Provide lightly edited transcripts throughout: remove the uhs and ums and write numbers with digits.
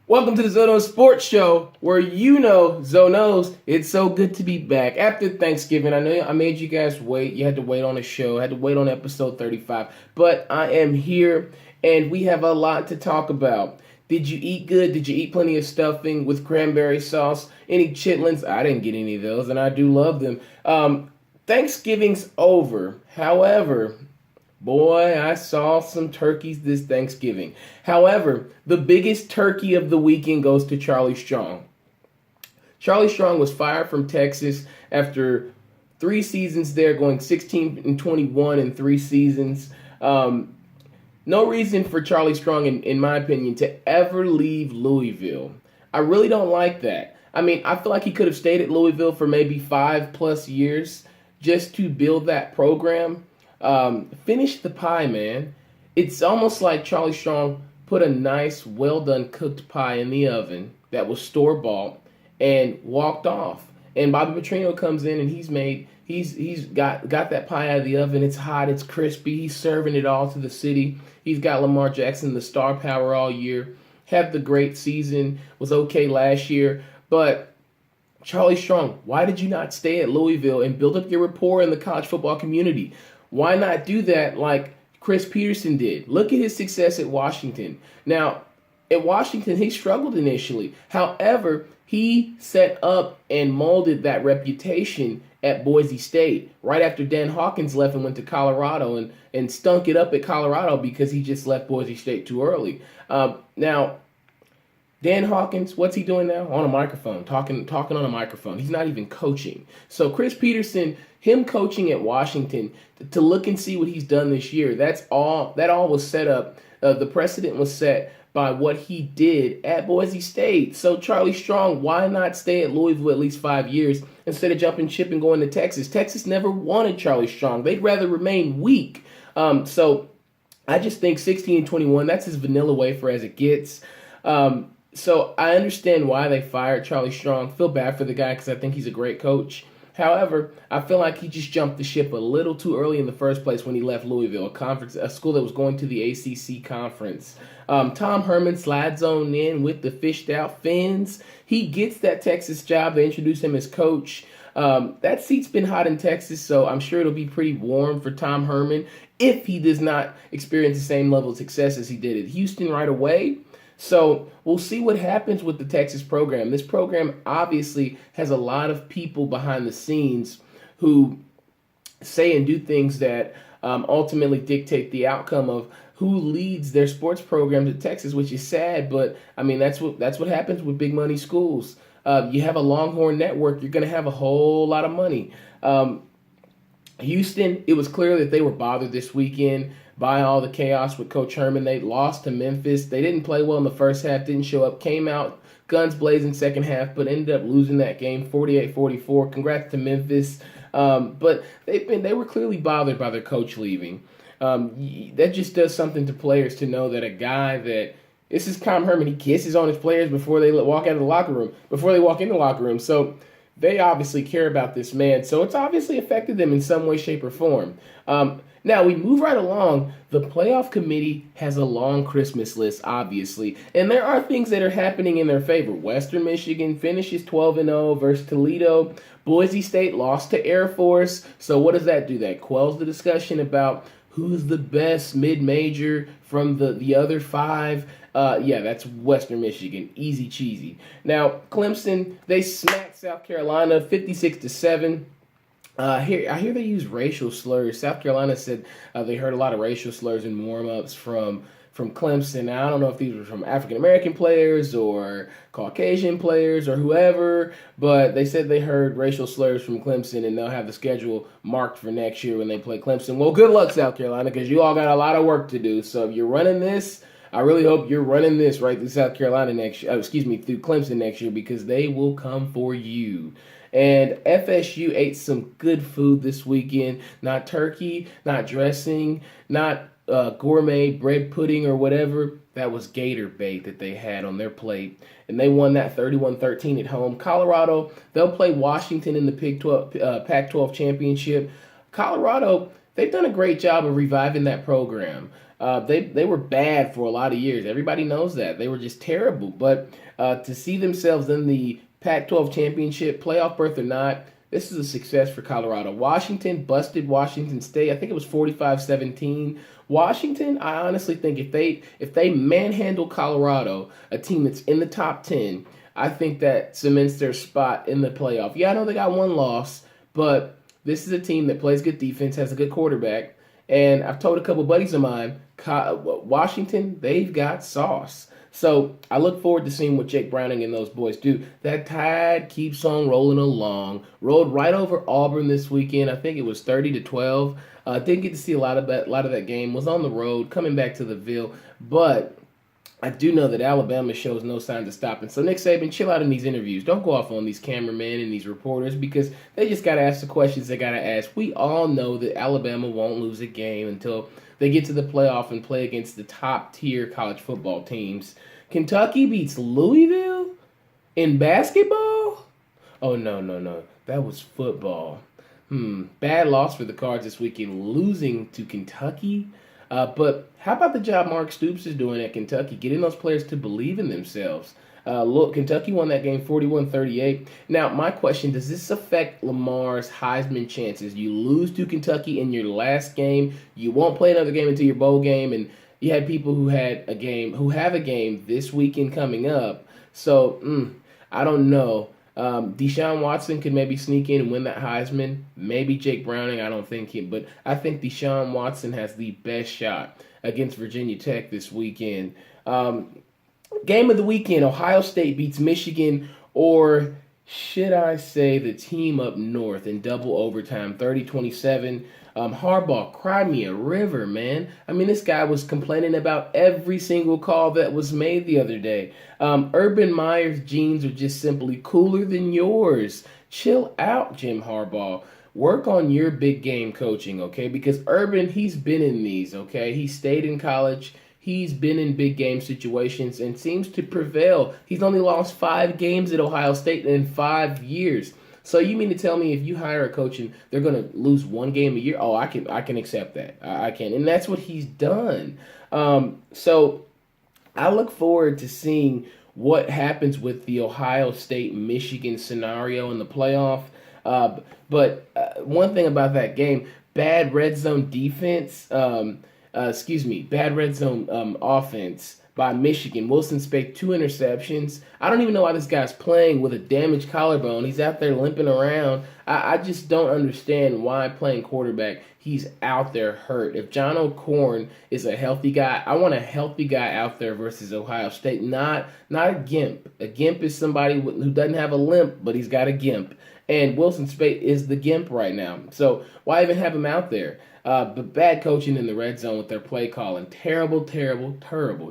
Welcome to the Zono Sports Show, where you know Zonos. It's so good to be back after Thanksgiving. I know I made you guys wait. You had to wait on a show. Had to wait on episode 35, but I am here, and we have a lot to talk about. Did you eat good? Did you eat plenty of stuffing with cranberry sauce? Any chitlins? I didn't get any of those, and I do love them. Thanksgiving's over. However, boy, I saw some turkeys this Thanksgiving. However, the biggest turkey of the weekend goes to Charlie Strong. Charlie Strong was fired from Texas after 3 seasons there, going 16-21 in 3 seasons. No reason for Charlie Strong, in my opinion, to ever leave Louisville. I really don't like that. I mean, I feel like he could have stayed at Louisville for maybe 5+ years just to build that program. Finish the pie, man. It's almost like Charlie Strong put a nice, well done cooked pie in the oven that was store bought and walked off. And Bobby Petrino comes in and he's got that pie out of the oven. It's hot, it's crispy. He's serving it all to the city. He's got Lamar Jackson, the star power all year. Had the great season. Was okay last year, but Charlie Strong, why did you not stay at Louisville and build up your rapport in the college football community? Why not do that like Chris Peterson did? Look at his success at Washington. Now, at Washington, he struggled initially. However, he set up and molded that reputation at Boise State right after Dan Hawkins left and went to Colorado and stunk it up at Colorado because he just left Boise State too early. Now, Dan Hawkins, what's he doing now? On a microphone, talking on a microphone. He's not even coaching. So Chris Peterson, him coaching at Washington, to look and see what he's done this year, that all was set up. The precedent was set by what he did at Boise State. So Charlie Strong, why not stay at Louisville at least 5 years instead of jumping ship and going to Texas? Texas never wanted Charlie Strong. They'd rather remain weak. So I just think 16-21, that's as vanilla wafer as it gets. So I understand why they fired Charlie Strong. Feel bad for the guy because I think he's a great coach. However, I feel like he just jumped the ship a little too early in the first place when he left Louisville, a school that was going to the ACC conference. Tom Herman slides on in with the fished out fins. He gets that Texas job. They introduce him as coach. That seat's been hot in Texas, so I'm sure it'll be pretty warm for Tom Herman if he does not experience the same level of success as he did at Houston right away. So we'll see what happens with the Texas program. This program obviously has a lot of people behind the scenes who say and do things that ultimately dictate the outcome of who leads their sports programs at Texas, which is sad. But I mean, that's what happens with big money schools. You have a Longhorn network, you're going to have a whole lot of money. Houston, it was clear that they were bothered this weekend by all the chaos with Coach Herman. They lost to Memphis. They didn't play well in the first half, didn't show up, came out guns blazing second half, but ended up losing that game 48-44. Congrats to Memphis. But they were clearly bothered by their coach leaving. That just does something to players to know that a guy that this is Tom Herman, he kisses on his players before they walk out of the locker room, before they walk in the locker room. So they obviously care about this man. So it's obviously affected them in some way, shape, or form. Now, we move right along. The playoff committee has a long Christmas list, obviously, and there are things that are happening in their favor. Western Michigan finishes 12-0 versus Toledo. Boise State lost to Air Force. So what does that do? That quells the discussion about who's the best mid-major from the other five. Yeah, that's Western Michigan. Easy cheesy. Now, Clemson, they smacked South Carolina 56-7. I hear they use racial slurs. South Carolina said they heard a lot of racial slurs in warm-ups from Clemson. Now, I don't know if these were from African-American players or Caucasian players or whoever, but they said they heard racial slurs from Clemson, and they'll have the schedule marked for next year when they play Clemson. Well, good luck, South Carolina, because you all got a lot of work to do. So if you're running this, I really hope you're running this right through South Carolina next year. Through Clemson next year, because they will come for you. And FSU ate some good food this weekend. Not turkey, not dressing, not gourmet bread pudding or whatever. That was gator bait that they had on their plate. And they won that 31-13 at home. Colorado, they'll play Washington in the Pac-12 championship. Colorado, they've done a great job of reviving that program. They were bad for a lot of years. Everybody knows that. They were just terrible. But to see themselves in the Pac-12 championship, playoff berth or not, this is a success for Colorado. Washington busted Washington State. I think it was 45-17. Washington, I honestly think if they manhandle Colorado, a team that's in the top 10, I think that cements their spot in the playoff. Yeah, I know they got one loss, but this is a team that plays good defense, has a good quarterback, and I've told a couple buddies of mine, Washington, they've got sauce. So I look forward to seeing what Jake Browning and those boys do. That Tide keeps on rolling along. Rolled right over Auburn this weekend. I think it was 30-12. Didn't get to see a lot of that game. Was on the road, coming back to the Ville, but I do know that Alabama shows no signs of stopping. So Nick Saban, chill out in these interviews. Don't go off on these cameramen and these reporters because they just got to ask the questions they got to ask. We all know that Alabama won't lose a game until they get to the playoff and play against the top-tier college football teams. Kentucky beats Louisville in basketball? Oh, no. That was football. Bad loss for the Cards this weekend, losing to Kentucky. But how about the job Mark Stoops is doing at Kentucky, getting those players to believe in themselves? Look, Kentucky won that game 41-38. Now, my question, does this affect Lamar's Heisman chances? You lose to Kentucky in your last game. You won't play another game until your bowl game. And you had people who have a game this weekend coming up. So, I don't know. Deshaun Watson could maybe sneak in and win that Heisman. Maybe Jake Browning, I don't think him. But I think Deshaun Watson has the best shot against Virginia Tech this weekend. Game of the weekend, Ohio State beats Michigan, or should I say the team up north in double overtime, 30-27. Harbaugh, cry me a river, man. I mean, this guy was complaining about every single call that was made the other day. Urban Meyer's jeans are just simply cooler than yours. Chill out, Jim Harbaugh. Work on your big game coaching, okay? Because Urban, he's been in these, okay? He stayed in college. He's been in big game situations and seems to prevail. He's only lost 5 games at Ohio State in 5 years. So you mean to tell me if you hire a coach and they're going to lose 1 game a year? Oh, I can accept that. I can. And that's what he's done. So I look forward to seeing what happens with the Ohio State-Michigan scenario in the playoff. But one thing about that game, bad red zone defense, bad red zone offense by Michigan. Wilson Speight, 2 interceptions. I don't even know why this guy's playing with a damaged collarbone. He's out there limping around. I just don't understand why playing quarterback he's out there hurt. If John O'Korn is a healthy guy, I want a healthy guy out there versus Ohio State, not a gimp. A gimp is somebody who doesn't have a limp, but he's got a gimp. And Wilson Speight is the gimp right now. So why even have him out there? But bad coaching in the red zone with their play calling. Terrible.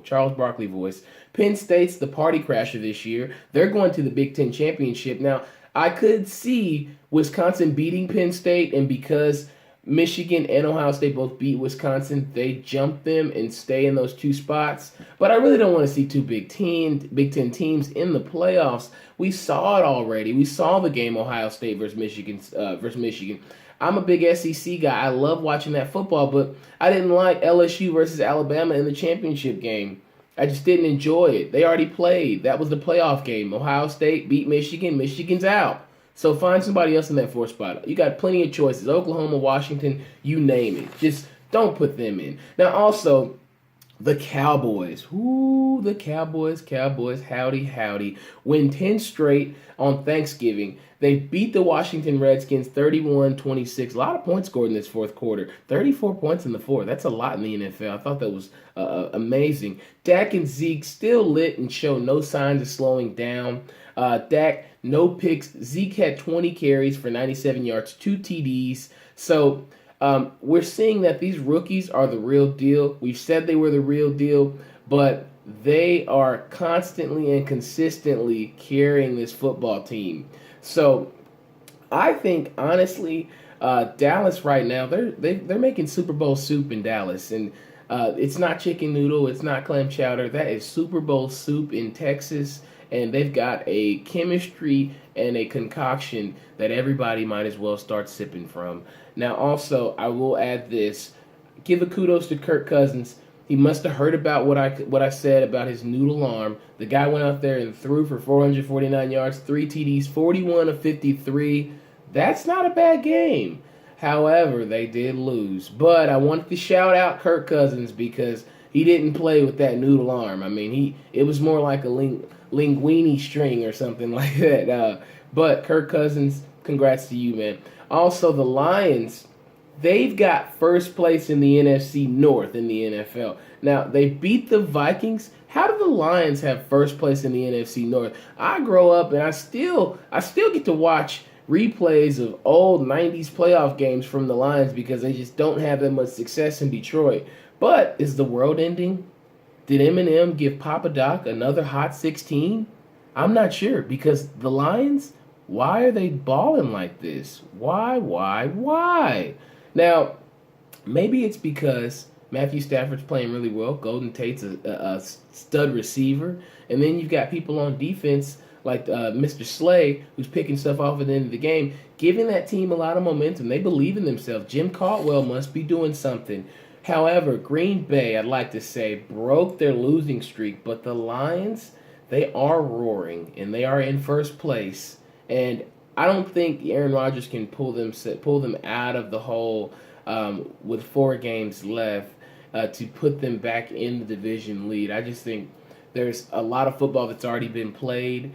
Charles Barkley voice. Penn State's the party crasher this year. They're going to the Big Ten Championship. Now, I could see Wisconsin beating Penn State, and because Michigan and Ohio State both beat Wisconsin, they jump them and stay in those 2 spots. But I really don't want to see 2 Big Ten teams in the playoffs. We saw it already. We saw the game Ohio State versus Michigan. I'm a big SEC guy. I love watching that football, but I didn't like LSU versus Alabama in the championship game. I just didn't enjoy it. They already played. That was the playoff game. Ohio State beat Michigan. Michigan's out. So find somebody else in that 4th spot. You got plenty of choices. Oklahoma, Washington, you name it. Just don't put them in. Now, also, the Cowboys. Ooh, the Cowboys. Howdy. Win 10 straight on Thanksgiving. They beat the Washington Redskins 31-26. A lot of points scored in this 4th quarter. 34 points in the 4th. That's a lot in the NFL. I thought that was amazing. Dak and Zeke still lit and show no signs of slowing down. Dak, no picks. Zeke had 20 carries for 97 yards, 2 TDs. So we're seeing that these rookies are the real deal. We've said they were the real deal, but they are constantly and consistently carrying this football team. So I think, honestly, Dallas right now, they're making Super Bowl soup in Dallas. And it's not chicken noodle. It's not clam chowder. That is Super Bowl soup in Texas. And they've got a chemistry and a concoction that everybody might as well start sipping from. Now, also, I will add this. Give a kudos to Kirk Cousins. He must have heard about what I said about his noodle arm. The guy went out there and threw for 449 yards, 3 TDs, 41 of 53. That's not a bad game. However, they did lose. But I wanted to shout out Kirk Cousins because he didn't play with that noodle arm. I mean, it was more like a linguini string or something like that. But Kirk Cousins, congrats to you, man. Also, the Lions, they've got first place in the NFC North in the NFL. Now, they beat the Vikings. How do the Lions have first place in the NFC North? I grow up and I still get to watch replays of old 90s playoff games from the Lions because they just don't have that much success in Detroit. But is the world ending? Did Eminem give Papa Doc another Hot 16? I'm not sure because the Lions, why are they balling like this? Why? Now, maybe it's because Matthew Stafford's playing really well. Golden Tate's a stud receiver. And then you've got people on defense like Mr. Slay, who's picking stuff off at the end of the game, giving that team a lot of momentum. They believe in themselves. Jim Caldwell must be doing something. However, Green Bay, I'd like to say, broke their losing streak. But the Lions, they are roaring, and they are in first place. And I don't think Aaron Rodgers can pull them out of the hole with 4 games left to put them back in the division lead. I just think there's a lot of football that's already been played.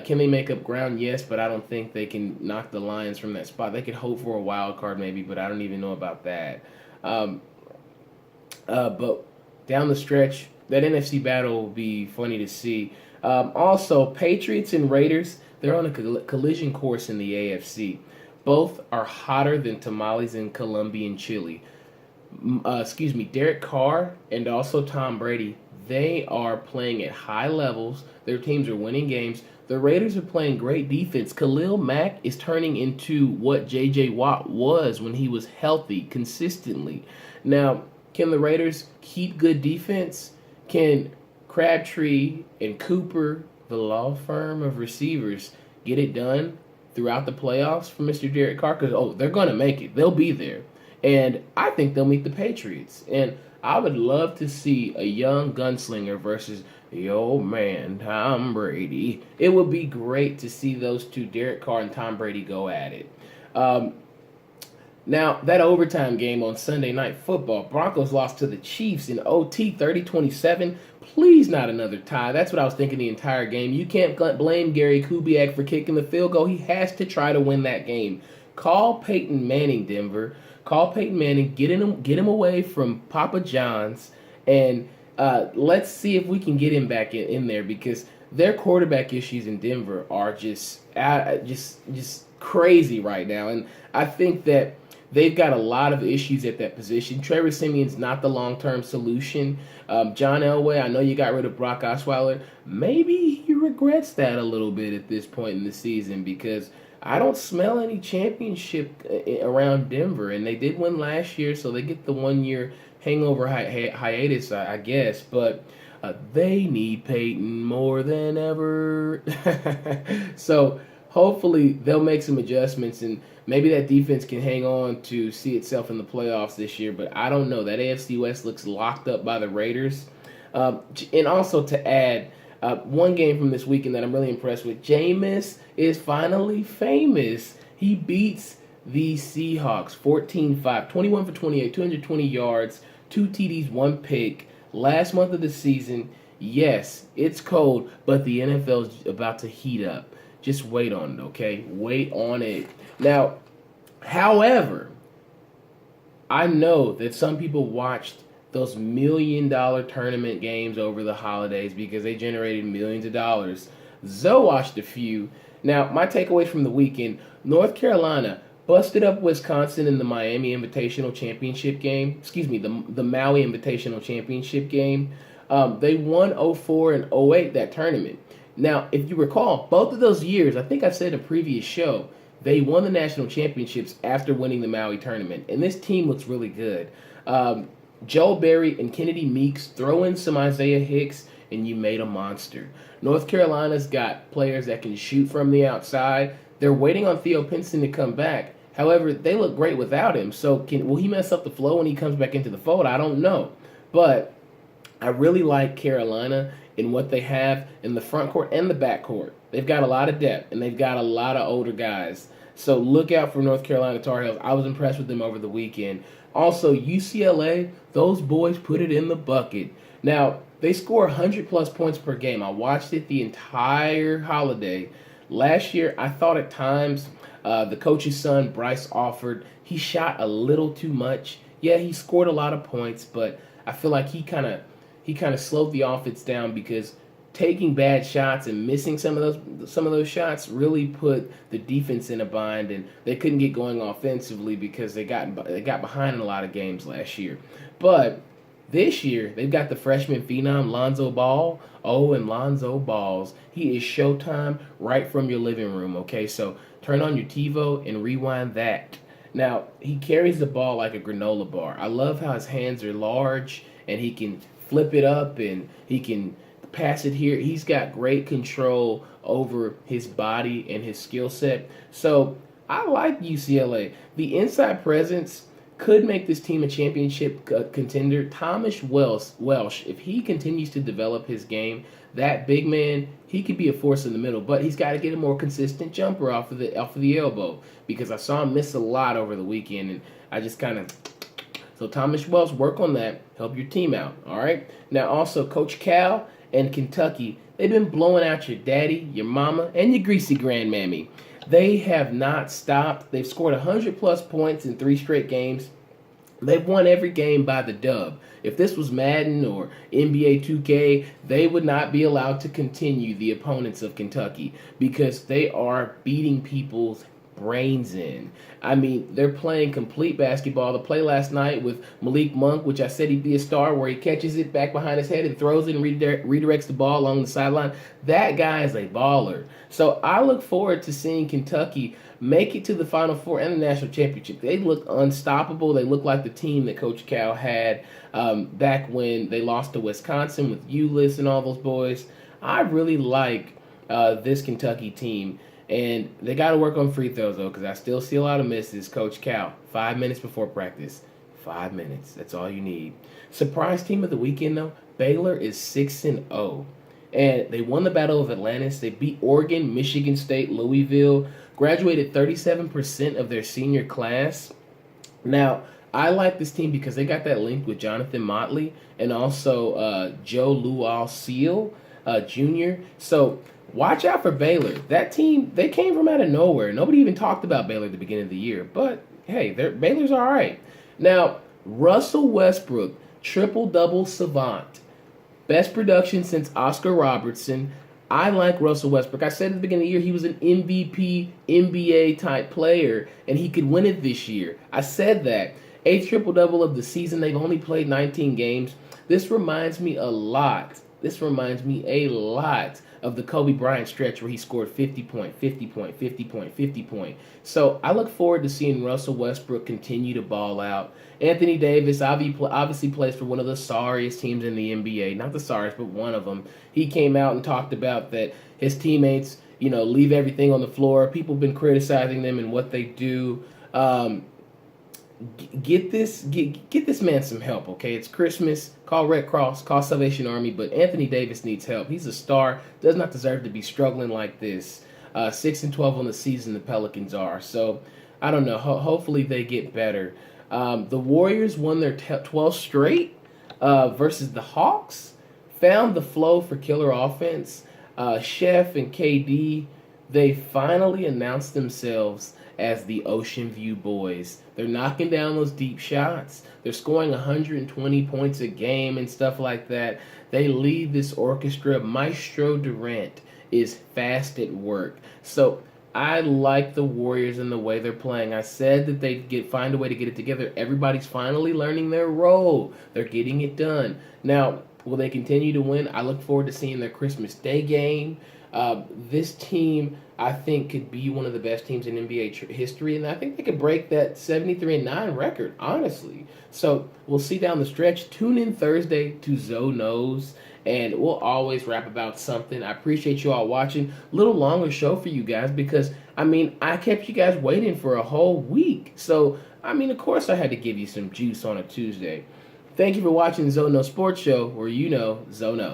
Can they make up ground? Yes, but I don't think they can knock the Lions from that spot. They could hope for a wild card maybe, but I don't even know about that. But down the stretch, that NFC battle will be funny to see. Also, Patriots and Raiders, they're on a collision course in the AFC. Both are hotter than tamales in Colombian chili. Derek Carr and also Tom Brady, they are playing at high levels. Their teams are winning games. The Raiders are playing great defense. Khalil Mack is turning into what J.J. Watt was when he was healthy consistently. Now, can the Raiders keep good defense? Can Crabtree and Cooper, the law firm of receivers, get it done throughout the playoffs for Mr. Derek Carr? Because, they're going to make it. They'll be there. And I think they'll meet the Patriots. And I would love to see a young gunslinger versus the old man, Tom Brady. It would be great to see those two, Derek Carr and Tom Brady, go at it. Now, that overtime game on Sunday Night Football, Broncos lost to the Chiefs in OT 30-27. Please not another tie. That's what I was thinking the entire game. You can't blame Gary Kubiak for kicking the field goal. He has to try to win that game. Call Peyton Manning, Denver. Call Peyton Manning. Get him away from Papa John's, and let's see if we can get him back in there because their quarterback issues in Denver are just crazy right now, and I think that they've got a lot of issues at that position. Trevor Siemian's not the long-term solution. John Elway, I know you got rid of Brock Osweiler. Maybe he regrets that a little bit at this point in the season because I don't smell any championship around Denver. And they did win last year, so they get the 1-year hangover hiatus, I guess. But they need Peyton more than ever. So hopefully they'll make some adjustments and maybe that defense can hang on to see itself in the playoffs this year. But I don't know. That AFC West looks locked up by the Raiders. And also to add, one game from this weekend that I'm really impressed with, Jameis is finally famous. He beats the Seahawks 14-5, 21 for 28, 220 yards, 2 TDs, 1 pick. Last month of the season, yes, it's cold, but the NFL's about to heat up. Just wait on it, okay? Wait on it. Now, however, I know that some people watched those $1 million tournament games over the holidays because they generated millions of dollars. Zoe watched a few. Now, my takeaways from the weekend, North Carolina busted up Wisconsin in the Miami Invitational Championship game. The Maui Invitational Championship game. They won 04 and 08 that tournament. Now, if you recall, both of those years, I think I said in a previous show, they won the national championships after winning the Maui tournament. And this team looks really good. Joe Barry and Kennedy Meeks, throw in some Isaiah Hicks, and you made a monster. North Carolina's got players that can shoot from the outside. They're waiting on Theo Pinson to come back. However, they look great without him. So will he mess up the flow when he comes back into the fold? I don't know. But I really like Carolina in what they have in the front court and the back court. They've got a lot of depth and they've got a lot of older guys. So look out for North Carolina Tar Heels. I was impressed with them over the weekend. Also, UCLA, those boys put it in the bucket. Now, they score 100 plus points per game. I watched it the entire holiday. Last year, I thought at times the coach's son, Bryce Alford, he shot a little too much. Yeah, he scored a lot of points, but I feel like he kind of slowed the offense down because taking bad shots and missing some of those shots really put the defense in a bind, and they couldn't get going offensively because they got behind in a lot of games last year. But this year they've got the freshman phenom Lonzo Ball. Oh, and Lonzo Balls, he is showtime right from your living room. Okay, so turn on your TiVo and rewind that. Now he carries the ball like a granola bar. I love how his hands are large and he can flip it up and he can pass it here. He's got great control over his body and his skill set. So I like UCLA. The inside presence could make this team a championship contender. Thomas Welsh, if he continues to develop his game, that big man, he could be a force in the middle, but he's got to get a more consistent jumper off of the elbow because I saw him miss a lot over the weekend, and I just kind of. So Thomas Welsh, work on that. Help your team out. All right. Now also Coach Cal and Kentucky, they've been blowing out your daddy, your mama, and your greasy grandmammy. They have not stopped. They've scored 100 plus points in 3 straight games. They've won every game by the dub. If this was Madden or NBA 2K, they would not be allowed to continue the opponents of Kentucky because they are beating people's brains in. I mean, they're playing complete basketball. The play last night with Malik Monk, which I said he'd be a star, where he catches it back behind his head and throws it and redirects the ball along the sideline. That guy is a baller. So I look forward to seeing Kentucky make it to the Final Four and the national championship. They look unstoppable. They look like the team that Coach Cal had back when they lost to Wisconsin with Ulis and all those boys. I really like this Kentucky team. And they got to work on free throws, though, because I still see a lot of misses. Coach Cal, 5 minutes before practice. 5 minutes. That's all you need. Surprise team of the weekend, though, Baylor is 6-0. And they won the Battle of Atlantis. They beat Oregon, Michigan State, Louisville. Graduated 37% of their senior class. Now, I like this team because they got that link with Jonathan Motley and also Joe Lual-Seal Jr. So watch out for Baylor. That team, they came from out of nowhere. Nobody even talked about Baylor at the beginning of the year. But, hey, Baylor's all right. Now, Russell Westbrook, triple-double savant. Best production since Oscar Robertson. I like Russell Westbrook. I said at the beginning of the year he was an MVP, NBA-type player, and he could win it this year. I said that. 8th triple-double of the season. They've only played 19 games. This reminds me a lot of the Kobe Bryant stretch where he scored 50 point, 50 point, 50 point, 50 point. So I look forward to seeing Russell Westbrook continue to ball out. Anthony Davis obviously plays for one of the sorriest teams in the NBA. Not the sorriest, but one of them. He came out and talked about that his teammates, leave everything on the floor. People have been criticizing them and what they do. Get this man some help, okay? It's Christmas. Call Red Cross, call Salvation Army, but Anthony Davis needs help. He's a star, does not deserve to be struggling like this. 6-12 on the season, the Pelicans are. So I don't know. Hopefully they get better. The Warriors won their 12th straight versus the Hawks. Found the flow for killer offense. Chef and KD, they finally announced themselves as the Ocean View Boys. They're knocking down those deep shots. They're scoring 120 points a game and stuff like that. They lead this orchestra. Maestro Durant is fast at work. So I like the Warriors and the way they're playing. I said that they'd find a way to get it together. Everybody's finally learning their role. They're getting it done. Now, will they continue to win? I look forward to seeing their Christmas Day game. This team, I think, could be one of the best teams in NBA history, and I think they could break that 73-9 record, honestly. So we'll see down the stretch. Tune in Thursday to Zoe Knows, and we'll always rap about something. I appreciate you all watching. A little longer show for you guys because, I kept you guys waiting for a whole week. So, of course I had to give you some juice on a Tuesday. Thank you for watching Zono Sports Show, where you know Zono.